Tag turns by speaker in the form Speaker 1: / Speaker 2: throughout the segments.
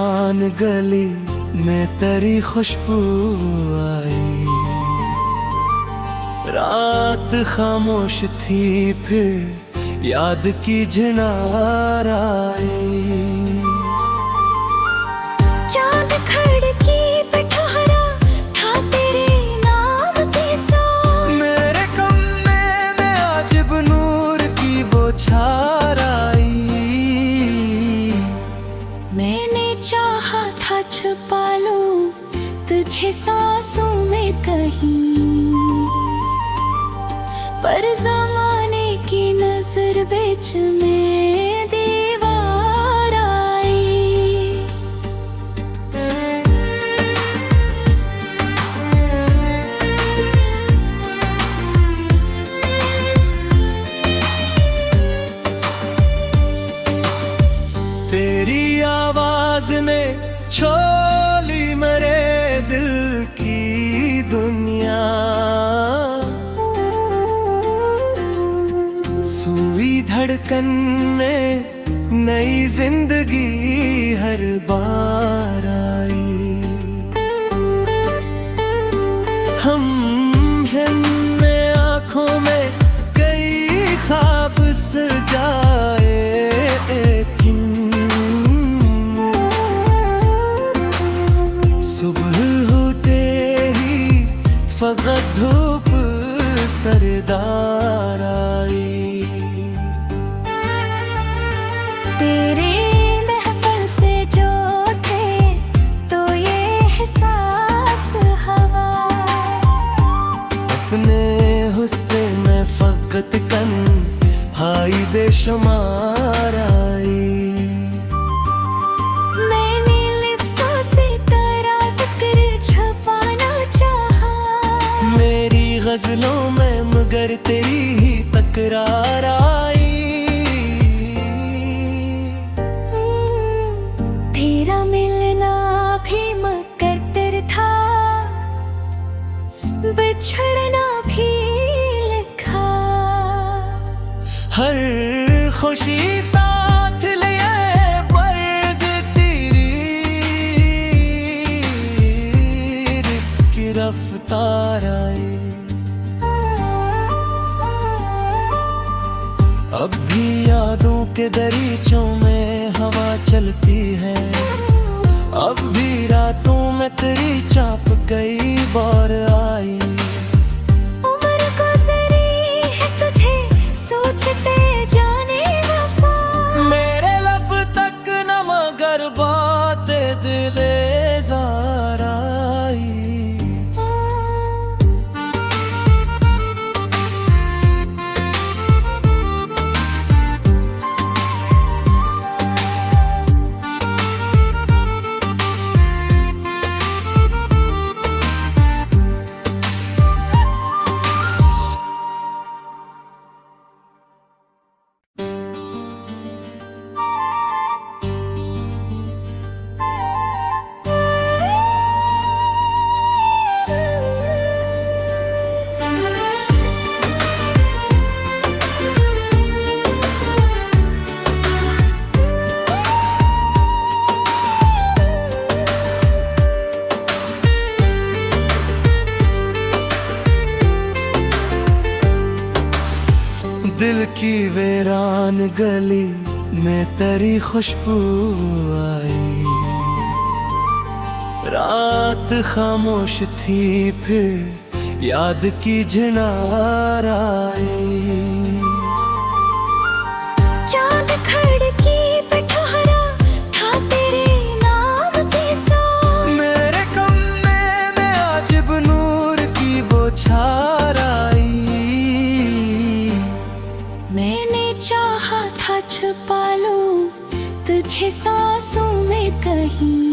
Speaker 1: वीरान गली में तेरी खुशबू आई। रात खामोश थी फिर याद की झनार आई।
Speaker 2: चांद खिड़की पे ठहरा था तेरे नाम की सो।
Speaker 1: मेरे कमरे में अजब नूर की बौछार आई।
Speaker 2: मैंने चाहा था छुपा लूं तुझे सांसों में कहीं, पर ज़माने की नजर बीच में दीवार आई।
Speaker 1: तेरी आवाज ने छोली मेरे दिल की दुनिया। सुई धड़कन में नई जिंदगी हर बार आई। हम में आँखों में कई ख्वाब सजाए, सुबह होते ही फकत धूप सरदार आई।
Speaker 2: तेरे महफिल से जो थे तो ये एहसास हवा।
Speaker 1: अपने हुस्से में फकत कन हाई बेशुमार आई।
Speaker 2: मैंने लिप्सों से तेरा जिक्र छुपाना चाहा।
Speaker 1: मेरी गजलों में मगर तेरी ही तकरार आई।
Speaker 2: तेरा मिलना भी मुकद्दर था, बिछड़ना भी लिखा।
Speaker 1: हर खुशी साथ लिए बर्द तीर की रफ्तार आई। अब भी यादों के दरीचों में हवा चलती है। अब भी रातों में तेरी चाप कई बार आई।
Speaker 2: उम्र गुजरी है तुझे सोचते जाने वफा।
Speaker 1: मेरे लब तक न मगर बातें दिले जार आई। दिल की वीरान गली में तेरी खुशबू आई। रात खामोश थी फिर याद की झनार आई।
Speaker 2: चांद खिड़की पे ठहरा था तेरे नाम की सो।
Speaker 1: मेरे कमरे में अजब नूर की बौछार आई।
Speaker 2: मैंने चाहा था छुपा लूं तुझे सांसों में कहीं,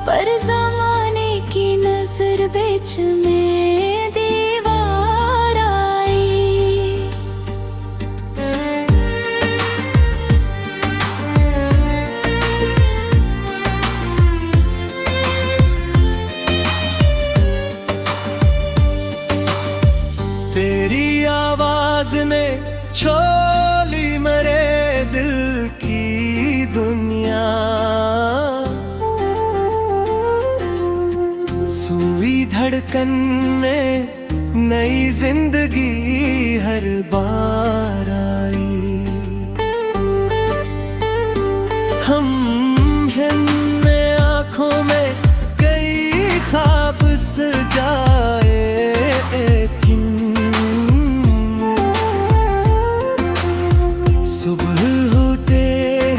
Speaker 2: पर ज़माने की नजर बीच में दीवार आई।
Speaker 1: तेरी आवाज ने छोली मेरे दिल की दुनिया। धड़कन में नई जिंदगी हर बार आई। हम में आँखों में कई ख्वाब सजाए, लेकिन सुबह होते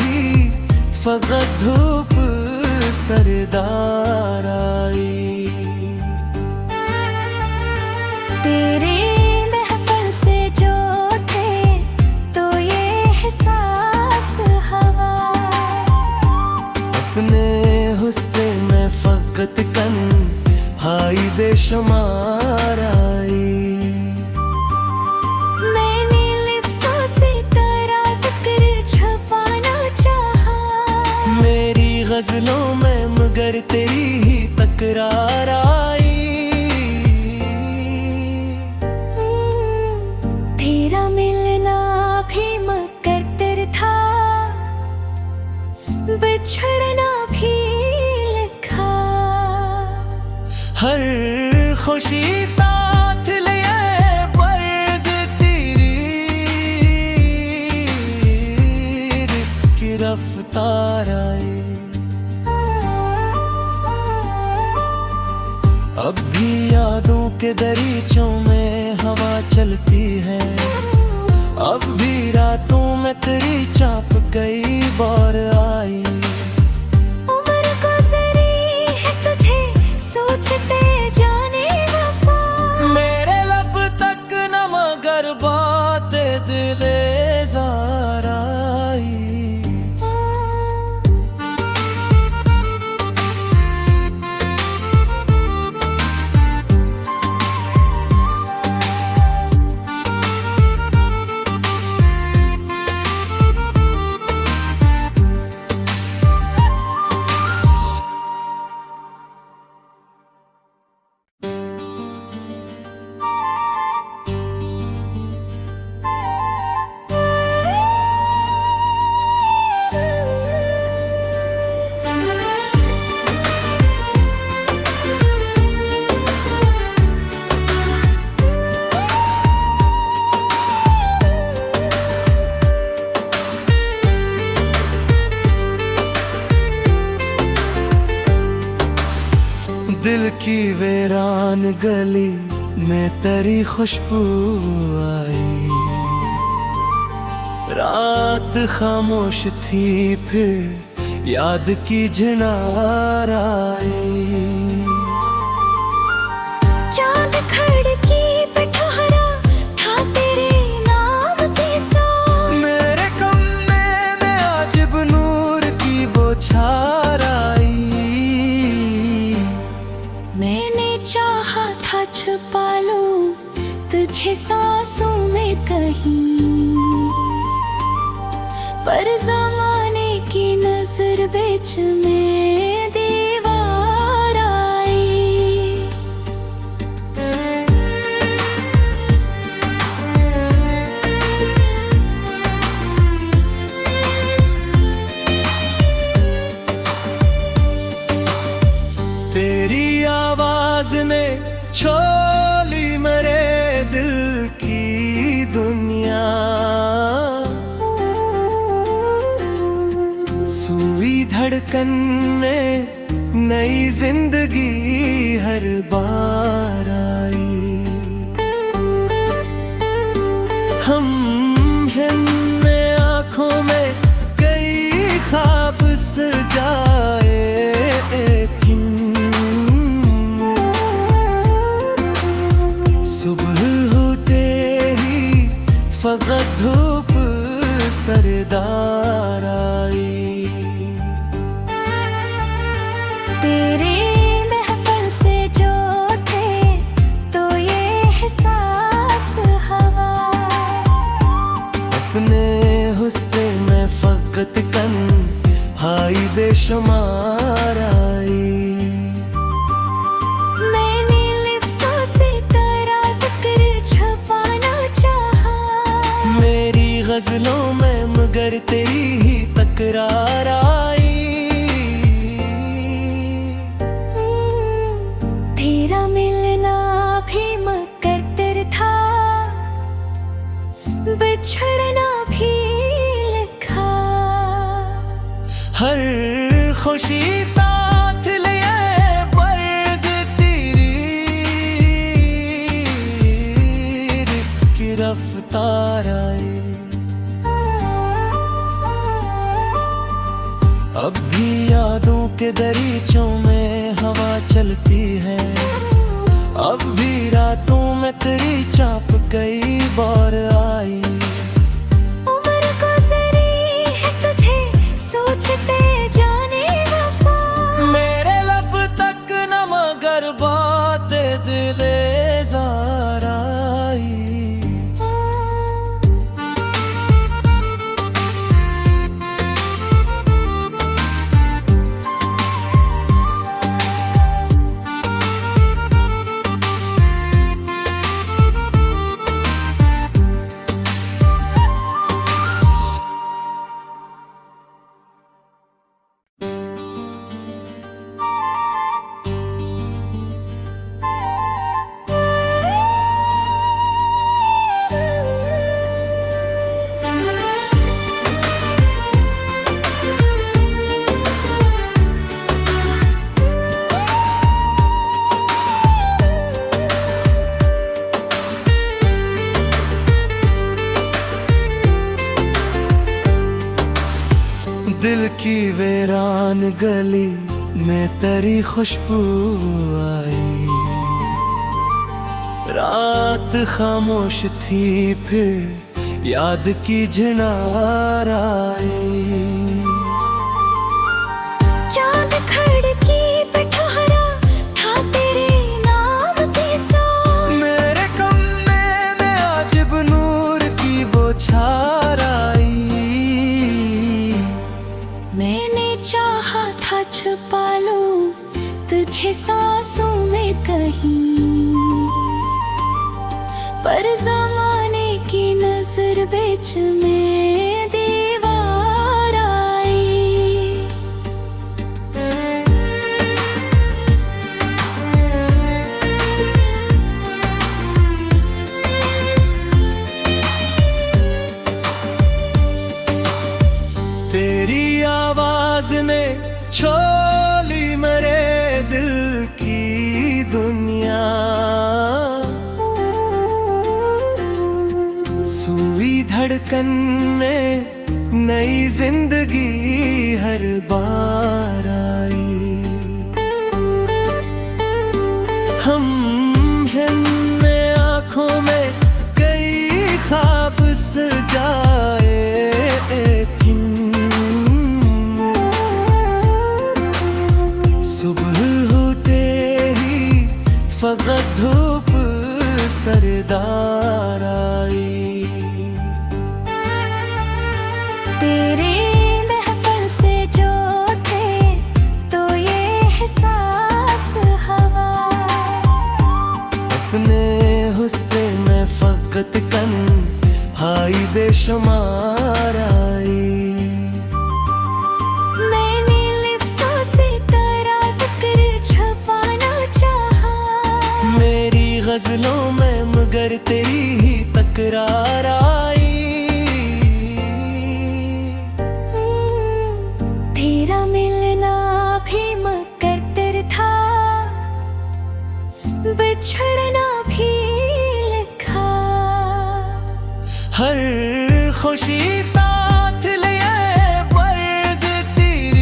Speaker 1: ही फकत धूप सरदार आई।
Speaker 2: तेरे महफिल से जो थे तो ये एहसास हवा,
Speaker 1: अपने हुस्से में फकत कन हाई बेशुमार आई।
Speaker 2: मैंने लिप्सों से तेरा जिक्र छुपाना चाहा,
Speaker 1: मेरी गजलों में मगर तेरी ही तकरार आई।
Speaker 2: तेरा मिलना भी मुकद्दर था, बिछड़ना भी लिखा।
Speaker 1: हर खुशी साथ लिए पर्द तेरी की रफ्तार आई। अब भी यादों के दरीचों में हवा चलती है, अब भी रातों में तेरी चाप कई बार आई।
Speaker 2: उम्र गुजरी है तुझे सोचते जाने वफा,
Speaker 1: मेरे लब तक न मगर बातें दिले जार आई। दिल की वीरान गली में तेरी खुशबू आई। रात खामोश थी फिर याद की झनार आई।
Speaker 2: चांद खिड़की पे ठहरा था तेरे नाम की सांस,
Speaker 1: मेरे कमरे में आजिब नूर की बौछार आई।
Speaker 2: मैंने चाहा था छुपा लूं तुझे सांसों में कहीं, पर ज़माने की नजर बीच में दीवार आई।
Speaker 1: तेरी आवाज ने छोली मेरे दिल की दुनिया, सुई धड़कन में नई जिंदगी हर बार आई। हम में आँखों में कई ख्वाब सजाए, लेकिन सुबह होते ही फकत धूप सरदार आई।
Speaker 2: तेरे महफिल से जो थे तो ये एहसास हवा,
Speaker 1: अपने हुस्से में फकत कन हाई बेशुमार आई।
Speaker 2: मैंने लिप्सों से तेरा जिक्र छुपाना चाहा,
Speaker 1: मेरी गजलों में मगर तेरी ही तकरार आई।
Speaker 2: तेरा मिलना
Speaker 1: खुशी साथ लिए बरग तीर की रफ्तार आई। अब भी यादों के दरीचों में हवा चलती है, अब भी रातों में तेरी चाप कई बार आई।
Speaker 2: उम्र गुजरी है तुझे सोचते जाने वफा,
Speaker 1: मेरे लब तक न मगर बातें दिले जार आई। दिल की वीरान गली में तेरी खुशबू आई। रात खामोश थी फिर याद की झनार आई।
Speaker 2: चांद खड़की पे ठहरा था तेरे नाम की सांस,
Speaker 1: मेरे कमरे में आज नूर की बौछार आई।
Speaker 2: मैंने चाहा था छुपा लूं तुझे सांसों में कहीं, पर ज़माने की नजर बीच में दीवार आई।
Speaker 1: तेरी आवाज ने छोली मेरे दिल की दुनिया, सुई धड़कन में नई जिंदगी हर बार आई। हम हैं आँखों में कई ख्वाब सजाए, सुबह होते ही फकत धूप सरदार आई।
Speaker 2: तेरे महफिल से जो थे तो ये एहसास हवा,
Speaker 1: अपने हुस्से में फकत कन हाई बेशुमार आई।
Speaker 2: मैंने लिफ्ज़ों से तेरा जिक्र छुपाना चाहा,
Speaker 1: मेरी गजलों में मगर तेरी ही तकरार आई।
Speaker 2: तेरा मिलना भी मुकद्दर था, बिछड़ना भी लिखा।
Speaker 1: हर खुशी साथ लिए बरग तीर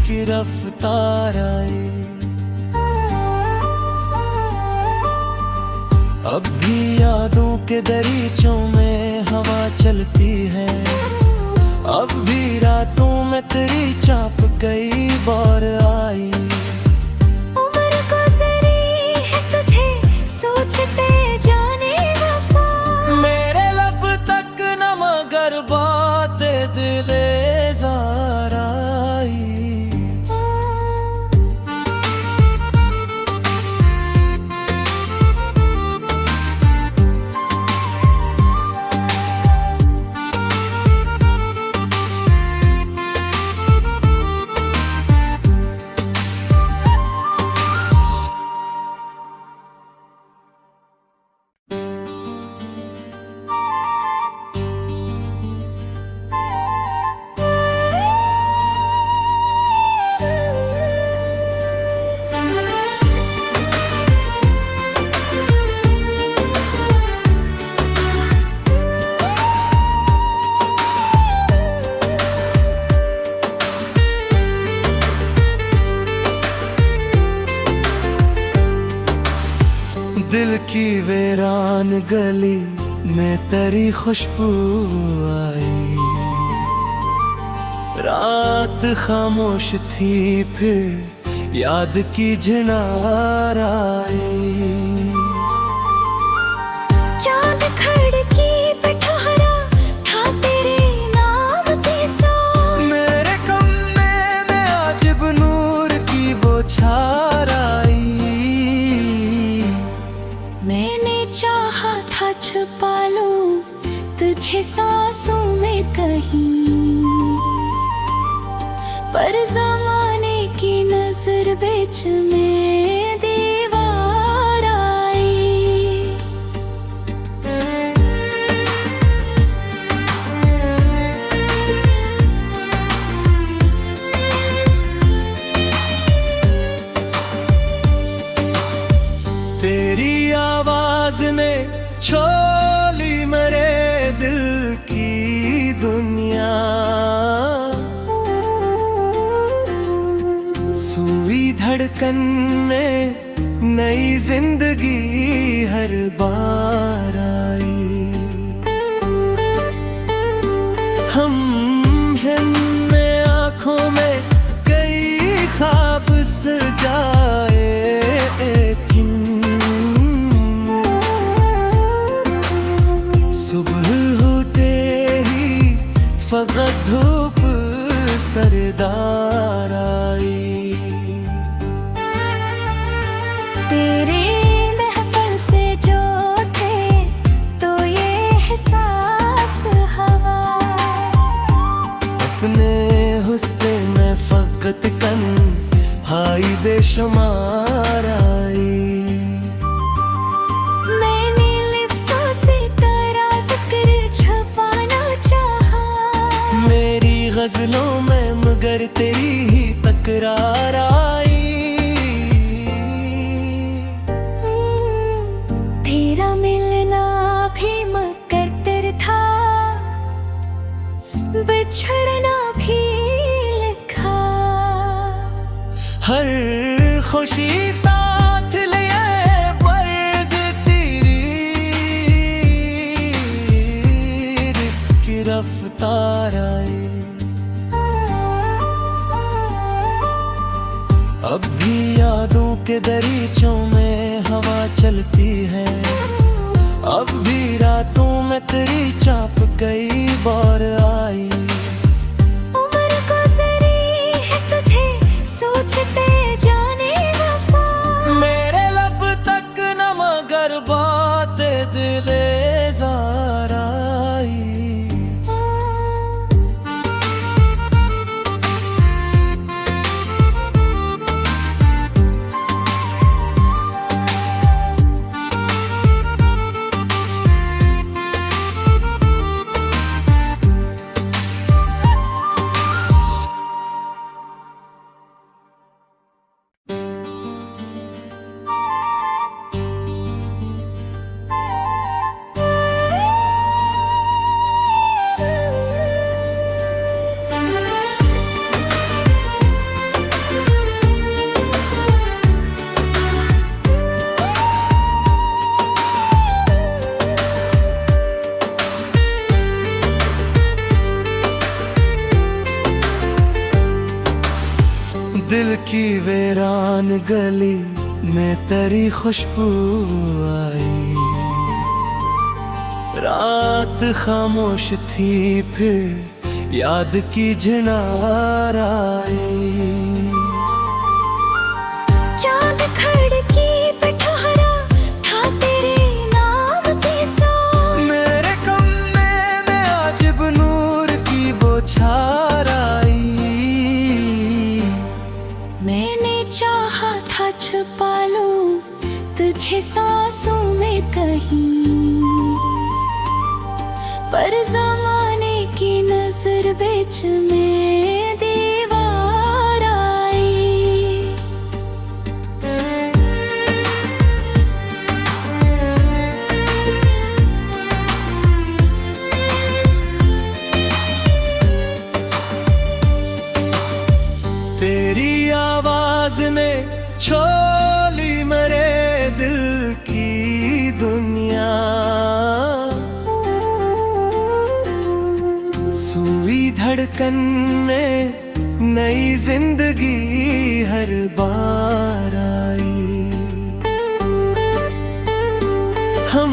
Speaker 1: की रफ्तार आई। अब भी यादों के दरीचों में हवा चलती है, अब भी रातों में तेरी चाप कई बार आई।
Speaker 2: उम्र गुजरी है तुझे सोचते जाने वफा,
Speaker 1: मेरे लब तक न मगर बातें दिले जार आई। की वीरान गली में तेरी खुशबू आई, रात खामोश थी फिर याद की झनार आई।
Speaker 2: चांद खड़की पे ठहरा था तेरे नाम की सांस,
Speaker 1: मेरे कमरे में आज नूर की बौछार आई।
Speaker 2: मैंने चाहा था छुपा लूं तुझे सांसों में कहीं, पर ज़माने की नजर बीच में दीवार आई।
Speaker 1: तेरी आवाज ने छोली मेरे दिल की दुनिया, सुई धड़कन में नई जिंदगी हर बार आई। हम में आँखों में कई ख्वाब सजाए, सुबह होते ही फकत धूप सरदार आई।
Speaker 2: तेरे महफिल से जो थे तो ये एहसास हवा,
Speaker 1: अपने हुस्से में फकत कन हाई बेशुमार आई।
Speaker 2: मैंने लिप्सों से तेरा जिक्र छुपाना चाहा,
Speaker 1: मेरी गजलों में मगर तेरी ही तकरार आई।
Speaker 2: तेरा मिलना भी मुकद्दर था, बिछड़ना भी लिखा,
Speaker 1: हर खुशी साथ लिए पर्द तीर की रफ्तार आई। अब भी यादों के दरीचों में हवा चलती है, अब भी रातों में तेरी चाप कई बार आई।
Speaker 2: उम्र गुजरी है तुझे सोचते जाने वफा,
Speaker 1: मेरे लब तक न मगर बातें दिले ज़ार आई। दिल की वीरान गली में तेरी खुशबू आई, रात खामोश थी फिर याद की झनार आई।
Speaker 2: चांद खड़की पे ठहरा था तेरे नाम की सांस,
Speaker 1: मेरे कमरे में आज नूर की बौछार आई।
Speaker 2: मैंने चाहा था छुपा लूं तुझे सांसों में कहीं, पर ज़माने की नजर बीच में दीवार आई।
Speaker 1: तेरी आवाज ने छोली मेरे दिल की सुई धड़कन में नई जिंदगी हर बार आई। हम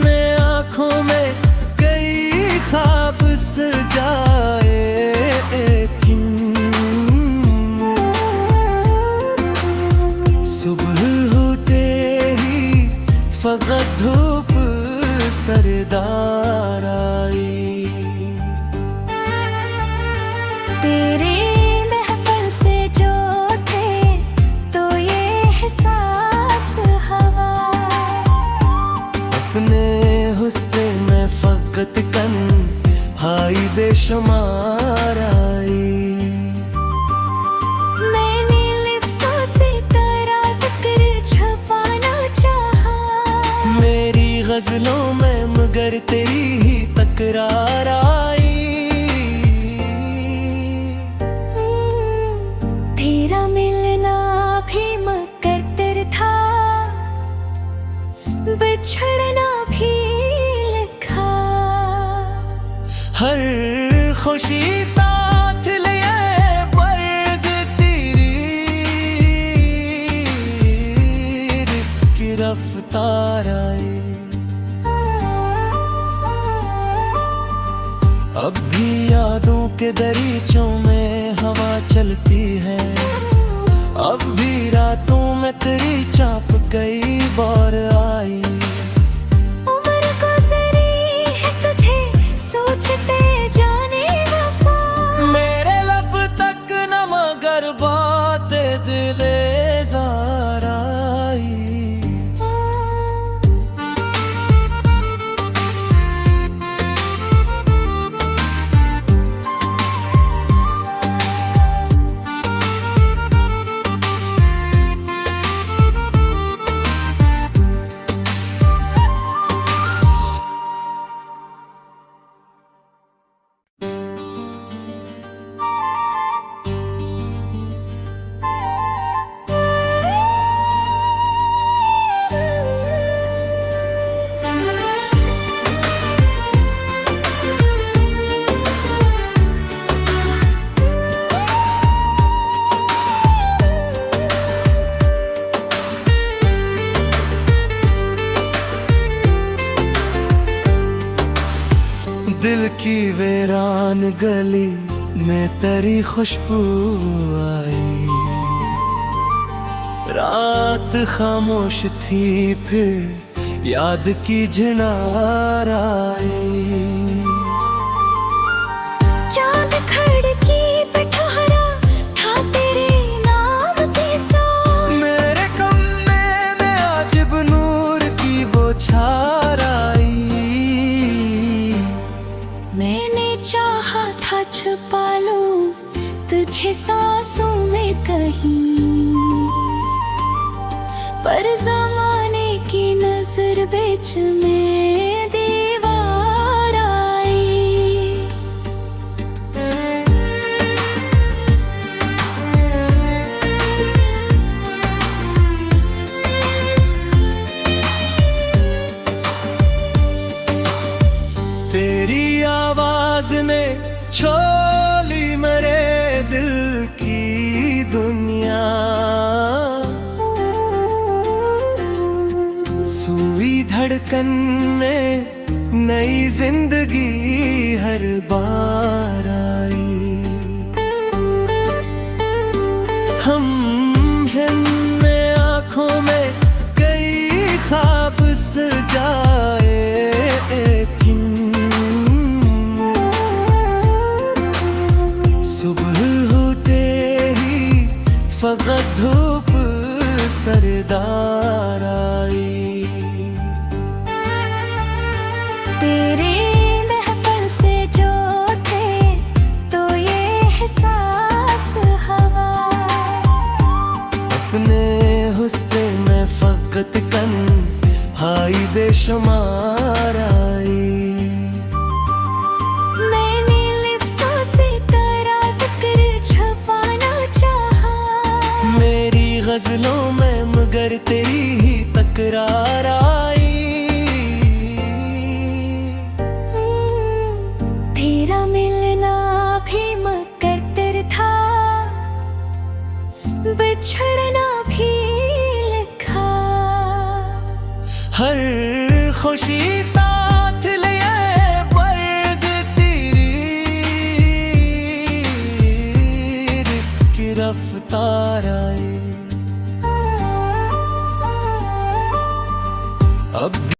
Speaker 1: में आँखों में कई ख्वाब सजाए, सुबह होते ही फकत धूप सरदार आई।
Speaker 2: तेरे महफिल से जो थे तो ये एहसास हवा,
Speaker 1: अपने हुस्से में फकत कन हाई बेशुमार आई।
Speaker 2: मैंने लिफ्ज़ों से तेरा जिक्र छुपाना चाहा,
Speaker 1: मेरी गजलों में मगर तेरी ही तकरार आई।
Speaker 2: तेरा मिलना भी मुकद्दर था, बिछड़ना भी लिखा।
Speaker 1: हर खुशी साथ लिए बर्ग तेरी की रफ्तार आई। अब भी यादों के दरीचों में हवा चलती है, अब भी रातों में तेरी चाप कई बार आई।
Speaker 2: उम्र गुज़री है तुझे सोचते जाने वफा,
Speaker 1: मेरे लब तक न मगर बातें दिले ज़ार आई। दिल की वीरान गली में तेरी खुशबू आई। रात खामोश थी फिर याद की झनार आई।
Speaker 2: चांद खिड़की पे ठहरा था तेरे नाम की सांस,
Speaker 1: मेरे कमरे में अजब नूर की बौछार आई।
Speaker 2: मैंने चाहा था छुपा लूं तुझे सांसों में कहीं, पर ज़माने की नजर बीच में दीवार आई।
Speaker 1: तेरी आवाज ने छोली मेरे दिल की दुनिया, सुई धड़कन में नई जिंदगी हर बार आई। हम में आँखों में कई ख्वाब सजाए, सुबह होते ही फकत धूप सरदार आई।
Speaker 2: तेरे महफिल से जो थे तो ये एहसास हवा,
Speaker 1: अपने हुस्से में फकत कन हाई बेशुमार आई।
Speaker 2: मैंने लिफ्ज़ों से तेरा जिक्र छुपाना चाहा,
Speaker 1: मेरी गजलों में मगर तेरी ही तकरार आई।
Speaker 2: बिछड़ना भी लिखा।
Speaker 1: हर खुशी